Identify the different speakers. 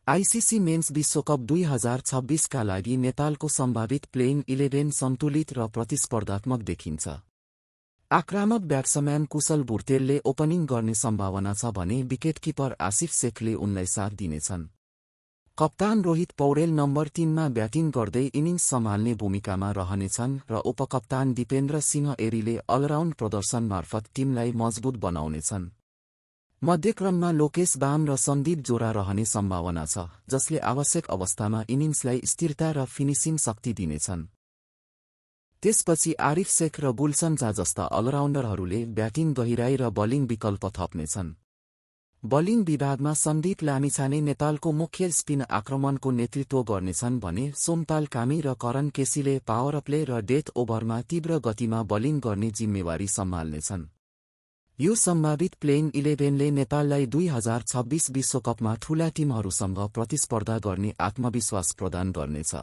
Speaker 1: ICC men's विश्वकप 2026 का लागि नेपालको सम्भावित प्लेइङ 11 सन्तुलित र प्रतिस्पर्धात्मक देखिन्छ। आक्रामक ब्याट्सम्यान कुशल भुर्तेलले ओपनिङ गर्ने सम्भावना छ भने विकेटकिपर आसिफ शेखले उनलाई साथ दिनेछन्। कप्तान रोहित पौडेल नम्बर 3 मा ब्याटिङ गर्दै इनिङ्स सम्हाल्ने भूमिकामा रहनेछन् र उपकप्तान दिपेन्द्र सिंह एरीले अलराउन्ड प्रदर्शन मार्फत टिमलाई मजबुत बनाउनेछन्। मध्यक्रममा लोकेश बाम र सन्दीप जोरा रहने सम्भावना छ, जसले आवश्यक अवस्थामा इनिङ्सलाई स्थिरता र फिनिसिङ शक्ति दिनेछन्। त्यसपछि आरिफ शेख र गुलशन झा जस्ता अलराउन्डरहरूले ब्याटिङ गहिराई र बलिङ विकल्प थप्नेछन्। बलिङ विभागमा सन्दीप लामिछाने नेपालको मुख्य स्पिन आक्रमणको नेतृत्व गर्नेछन् भने सोमपाल कामी र करण केसीले पावर प्ले र डेथ ओभरमा तीव्र गतिमा बलिङ गर्ने जिम्मेवारी सम्हाल्नेछन्। यो सम्भावित प्लेइङ 11ले नेपाललाई 2026 विश्वकपमा ठूला टिमहरूसँग प्रतिस्पर्धा गर्ने आत्मविश्वास प्रदान गर्नेछ।